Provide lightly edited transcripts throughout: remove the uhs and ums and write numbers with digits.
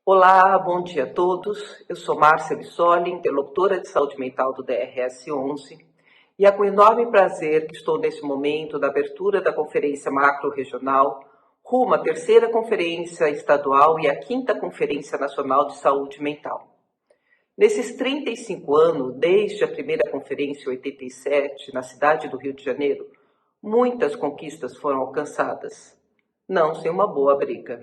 Olá, bom dia a todos. Eu sou Márcia Bissoli, interlocutora de saúde mental do DRS 11, e é com enorme prazer que estou neste momento da abertura da Conferência Macro-Regional, rumo à terceira Conferência Estadual e à quinta Conferência Nacional de Saúde Mental. Nesses 35 anos, desde a primeira conferência em 87, na cidade do Rio de Janeiro, muitas conquistas foram alcançadas, não sem uma boa briga.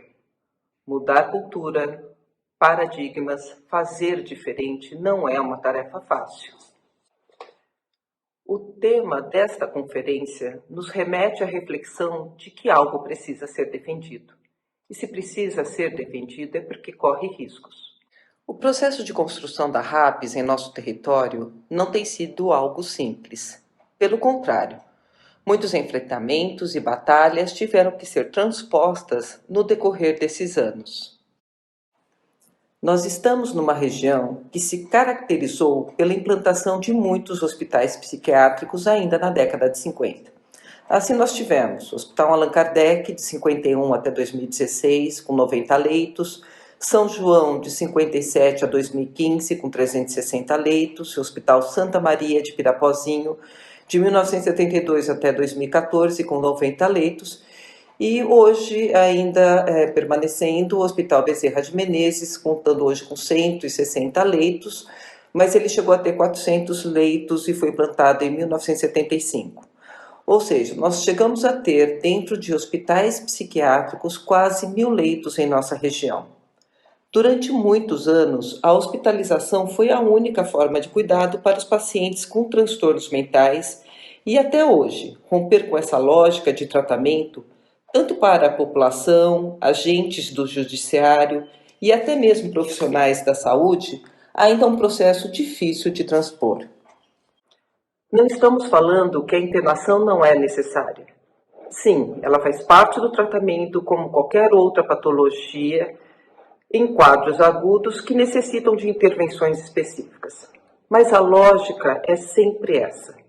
Mudar cultura, paradigmas, fazer diferente não é uma tarefa fácil. O tema desta conferência nos remete à reflexão de que algo precisa ser defendido. E se precisa ser defendido é porque corre riscos. O processo de construção da RAPS em nosso território não tem sido algo simples. Pelo contrário, muitos enfrentamentos e batalhas tiveram que ser transpostas no decorrer desses anos. Nós estamos numa região que se caracterizou pela implantação de muitos hospitais psiquiátricos ainda na década de 50. Assim nós tivemos o Hospital Allan Kardec, de 51 até 2016, com 90 leitos, São João, de 57 a 2015, com 360 leitos, e o Hospital Santa Maria de Pirapozinho, de 1972 até 2014, com 90 leitos, e hoje ainda permanecendo o Hospital Bezerra de Menezes, contando hoje com 160 leitos, mas ele chegou a ter 400 leitos e foi implantado em 1975. Ou seja, nós chegamos a ter, dentro de hospitais psiquiátricos, quase 1.000 leitos em nossa região. Durante muitos anos, a hospitalização foi a única forma de cuidado para os pacientes com transtornos mentais e até hoje, romper com essa lógica de tratamento, tanto para a população, agentes do judiciário e até mesmo profissionais da saúde, ainda é um processo difícil de transpor. Não estamos falando que a internação não é necessária. Sim, ela faz parte do tratamento como qualquer outra patologia em quadros agudos que necessitam de intervenções específicas. Mas a lógica é sempre essa.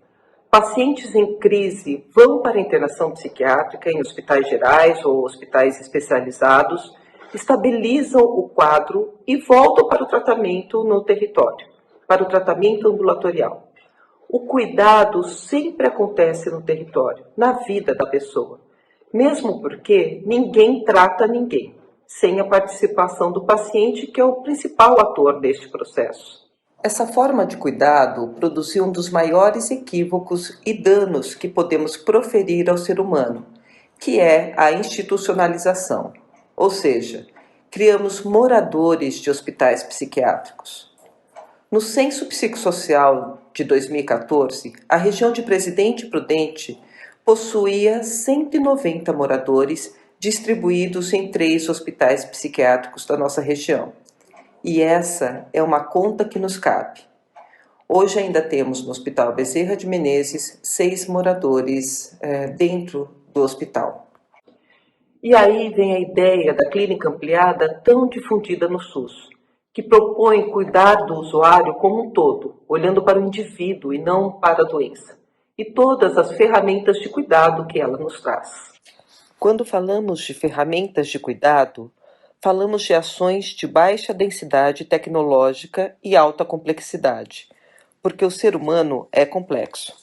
Pacientes em crise vão para a internação psiquiátrica em hospitais gerais ou hospitais especializados, estabilizam o quadro e voltam para o tratamento no território, para o tratamento ambulatorial. O cuidado sempre acontece no território, na vida da pessoa, mesmo porque ninguém trata ninguém, sem a participação do paciente, que é o principal ator deste processo. Essa forma de cuidado produziu um dos maiores equívocos e danos que podemos proferir ao ser humano, que é a institucionalização, ou seja, criamos moradores de hospitais psiquiátricos. No Censo Psicossocial de 2014, a região de Presidente Prudente possuía 190 moradores distribuídos em 3 hospitais psiquiátricos da nossa região. E essa é uma conta que nos cabe. Hoje ainda temos no Hospital Bezerra de Menezes 6 moradores dentro do hospital. E aí vem a ideia da clínica ampliada tão difundida no SUS, que propõe cuidar do usuário como um todo, olhando para o indivíduo e não para a doença, e todas as ferramentas de cuidado que ela nos traz. Quando falamos de ferramentas de cuidado, falamos de ações de baixa densidade tecnológica e alta complexidade, porque o ser humano é complexo.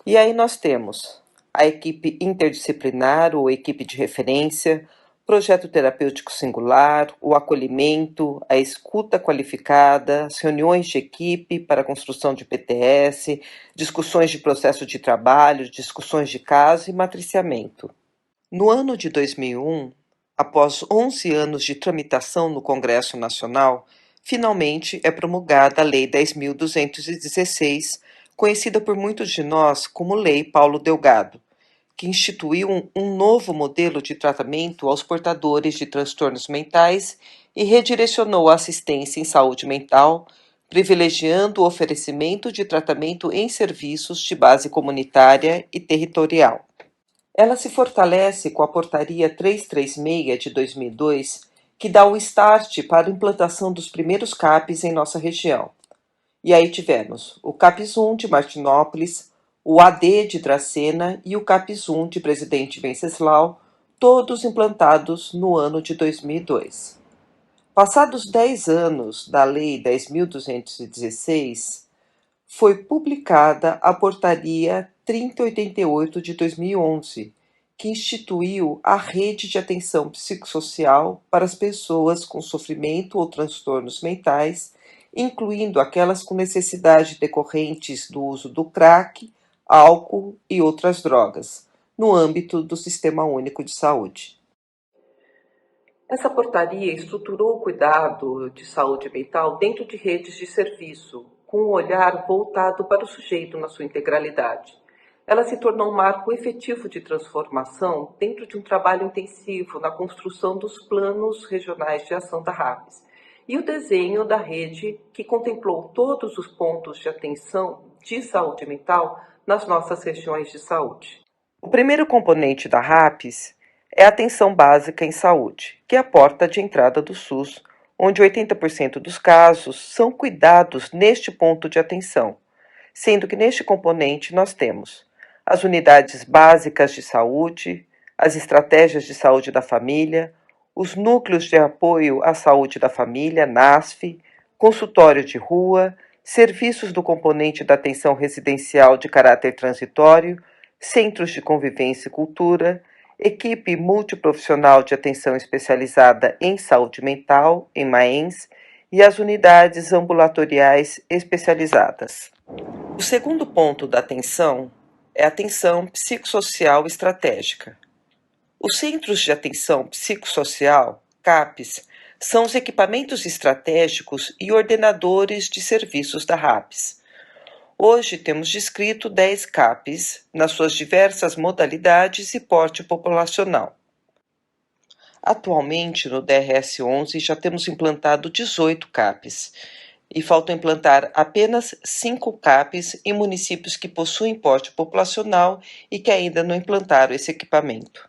E aí nós temos a equipe interdisciplinar ou equipe de referência, projeto terapêutico singular, o acolhimento, a escuta qualificada, as reuniões de equipe para a construção de PTS, discussões de processo de trabalho, discussões de caso e matriciamento. No ano de 2001, após 11 anos de tramitação no Congresso Nacional, finalmente é promulgada a Lei 10.216, conhecida por muitos de nós como Lei Paulo Delgado, que instituiu um novo modelo de tratamento aos portadores de transtornos mentais e redirecionou a assistência em saúde mental, privilegiando o oferecimento de tratamento em serviços de base comunitária e territorial. Ela se fortalece com a Portaria 336 de 2002, que dá o start para a implantação dos primeiros CAPs em nossa região. E aí tivemos o CAPS 1 de Martinópolis, o AD de Dracena e o CAPS 1 de Presidente Venceslau, todos implantados no ano de 2002. Passados 10 anos da Lei 10.216, foi publicada a Portaria 3088 de 2011, que instituiu a Rede de Atenção Psicossocial para as pessoas com sofrimento ou transtornos mentais, incluindo aquelas com necessidade decorrentes do uso do crack, álcool e outras drogas, no âmbito do Sistema Único de Saúde. Essa portaria estruturou o cuidado de saúde mental dentro de redes de serviço, com um olhar voltado para o sujeito na sua integralidade. Ela se tornou um marco efetivo de transformação dentro de um trabalho intensivo na construção dos planos regionais de ação da RAPS e o desenho da rede que contemplou todos os pontos de atenção de saúde mental nas nossas regiões de saúde. O primeiro componente da RAPS é a atenção básica em saúde, que é a porta de entrada do SUS, onde 80% dos casos são cuidados neste ponto de atenção, sendo que neste componente nós temos as unidades básicas de saúde, as estratégias de saúde da família, os núcleos de apoio à saúde da família, NASF, consultório de rua, serviços do componente da atenção residencial de caráter transitório, centros de convivência e cultura, equipe multiprofissional de atenção especializada em saúde mental, em MAENS, e as unidades ambulatoriais especializadas. O segundo ponto da atenção é a atenção psicossocial estratégica. Os Centros de Atenção Psicossocial, CAPs, são os equipamentos estratégicos e ordenadores de serviços da RAPS. Hoje temos descrito 10 CAPs nas suas diversas modalidades e porte populacional. Atualmente, no DRS-11, já temos implantado 18 CAPs e faltam implantar apenas 5 CAPs em municípios que possuem porte populacional e que ainda não implantaram esse equipamento.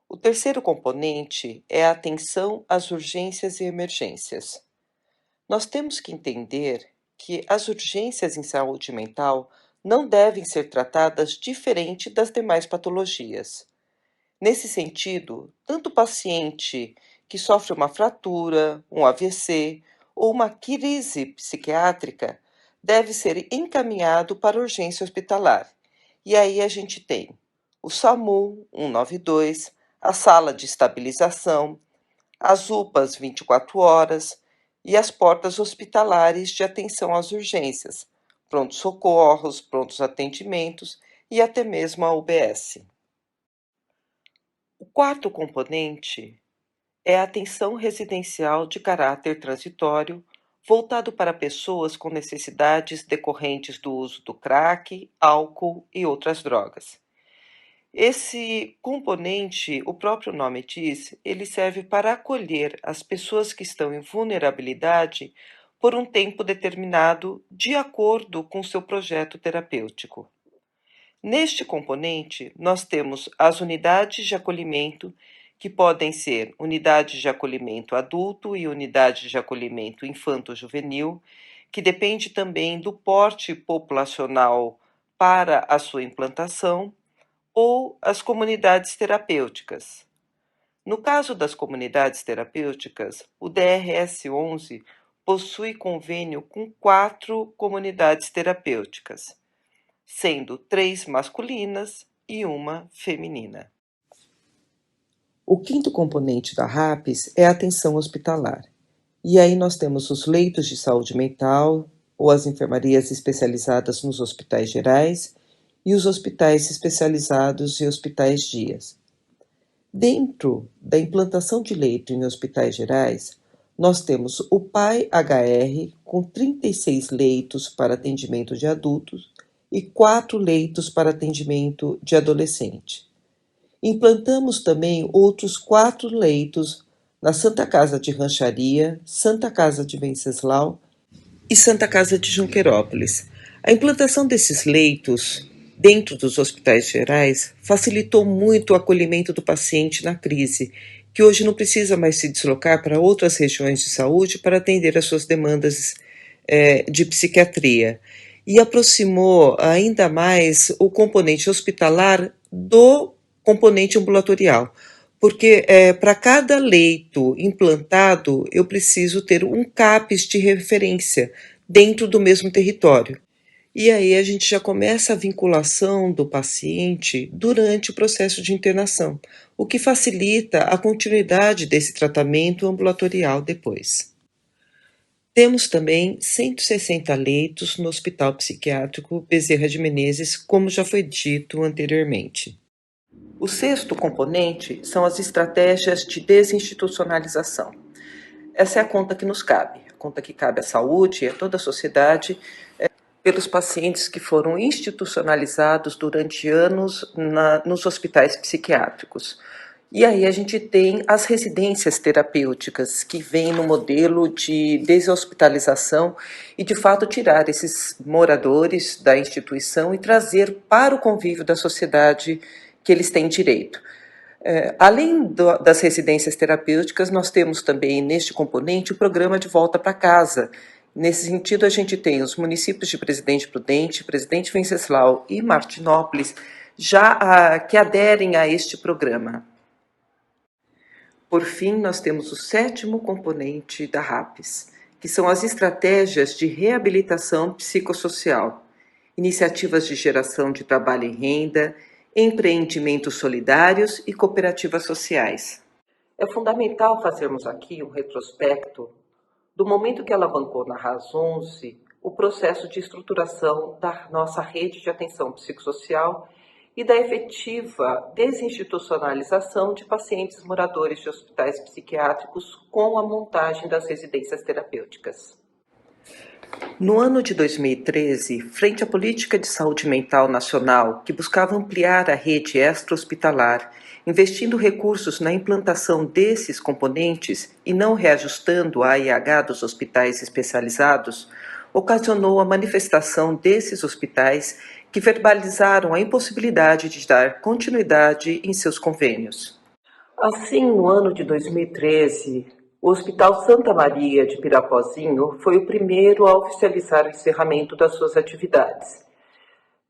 O terceiro componente é a atenção às urgências e emergências. Nós temos que entender que as urgências em saúde mental não devem ser tratadas diferente das demais patologias. Nesse sentido, tanto o paciente que sofre uma fratura, um AVC ou uma crise psiquiátrica deve ser encaminhado para urgência hospitalar. E aí a gente tem o SAMU 192, a sala de estabilização, as UPAs 24 horas e as portas hospitalares de atenção às urgências, prontos socorros, prontos atendimentos e até mesmo a UBS. O quarto componente é a atenção residencial de caráter transitório, voltado para pessoas com necessidades decorrentes do uso do crack, álcool e outras drogas. Esse componente, o próprio nome diz, ele serve para acolher as pessoas que estão em vulnerabilidade por um tempo determinado, de acordo com seu projeto terapêutico. Neste componente, nós temos as unidades de acolhimento, que podem ser unidades de acolhimento adulto e unidades de acolhimento infanto-juvenil, que depende também do porte populacional para a sua implantação, ou as comunidades terapêuticas. No caso das comunidades terapêuticas, o DRS-11 possui convênio com 4 comunidades terapêuticas, sendo 3 masculinas e 1 feminina. O quinto componente da RAPS é a atenção hospitalar. E aí nós temos os leitos de saúde mental ou as enfermarias especializadas nos hospitais gerais e os hospitais especializados e hospitais dias. Dentro da implantação de leito em hospitais gerais, nós temos o PAI-HR com 36 leitos para atendimento de adultos e 4 leitos para atendimento de adolescente. Implantamos também outros 4 leitos na Santa Casa de Rancharia, Santa Casa de Venceslau e Santa Casa de Junquerópolis. A implantação desses leitos dentro dos hospitais gerais facilitou muito o acolhimento do paciente na crise, que hoje não precisa mais se deslocar para outras regiões de saúde para atender às suas demandas de psiquiatria. E aproximou ainda mais o componente hospitalar do componente ambulatorial, porque para cada leito implantado eu preciso ter um CAPES de referência dentro do mesmo território. E aí a gente já começa a vinculação do paciente durante o processo de internação, o que facilita a continuidade desse tratamento ambulatorial depois. Temos também 160 leitos no Hospital Psiquiátrico Bezerra de Menezes, como já foi dito anteriormente. O sexto componente são as estratégias de desinstitucionalização. Essa é a conta que nos cabe, a conta que cabe à saúde e a toda a sociedade, pelos pacientes que foram institucionalizados durante anos nos hospitais psiquiátricos. E aí a gente tem as residências terapêuticas, que vêm no modelo de deshospitalização e, de fato, tirar esses moradores da instituição e trazer para o convívio da sociedade que eles têm direito. Além das residências terapêuticas, nós temos também, neste componente, o programa de volta para casa. Nesse sentido, a gente tem os municípios de Presidente Prudente, Presidente Venceslau e Martinópolis que aderem a este programa. Por fim, nós temos o sétimo componente da RAPS, que são as estratégias de reabilitação psicossocial, iniciativas de geração de trabalho e renda, empreendimentos solidários e cooperativas sociais. É fundamental fazermos aqui um retrospecto do momento que alavancou na RAS 11 o processo de estruturação da nossa rede de atenção psicossocial e da efetiva desinstitucionalização de pacientes moradores de hospitais psiquiátricos com a montagem das residências terapêuticas. No ano de 2013, frente à política de saúde mental nacional, que buscava ampliar a rede extra-hospitalar, investindo recursos na implantação desses componentes e não reajustando a AIH dos hospitais especializados, ocasionou a manifestação desses hospitais que verbalizaram a impossibilidade de dar continuidade em seus convênios. Assim, no ano de 2013, o Hospital Santa Maria de Pirapozinho foi o primeiro a oficializar o encerramento das suas atividades.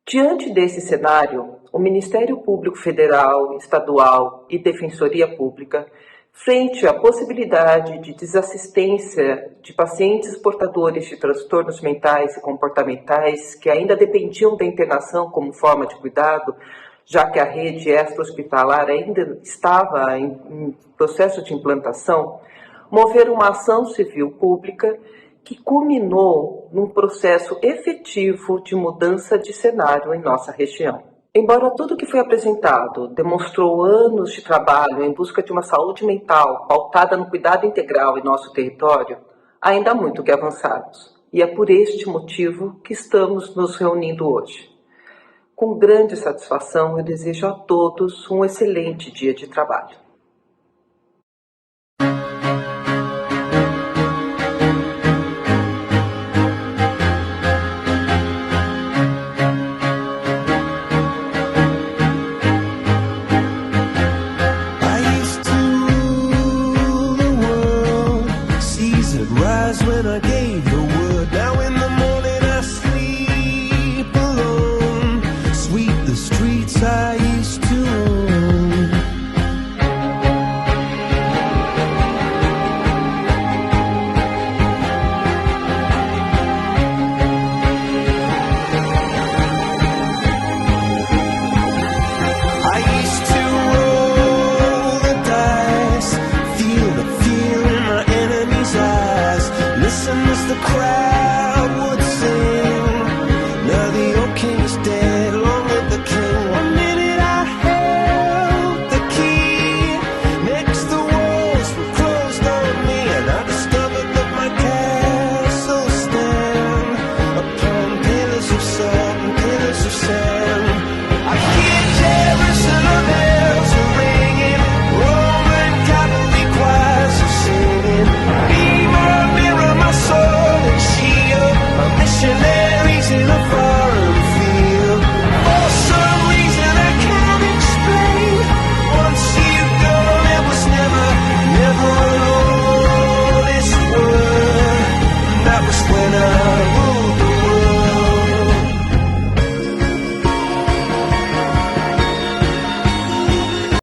Diante desse cenário, o Ministério Público Federal, Estadual e Defensoria Pública, frente à possibilidade de desassistência de pacientes portadores de transtornos mentais e comportamentais que ainda dependiam da internação como forma de cuidado, já que a rede extra-hospitalar ainda estava em processo de implantação, moveram uma ação civil pública que culminou num processo efetivo de mudança de cenário em nossa região. Embora tudo que foi apresentado demonstrou anos de trabalho em busca de uma saúde mental pautada no cuidado integral em nosso território, ainda há muito que avançarmos. E é por este motivo que estamos nos reunindo hoje. Com grande satisfação, eu desejo a todos um excelente dia de trabalho. Listen as the crowd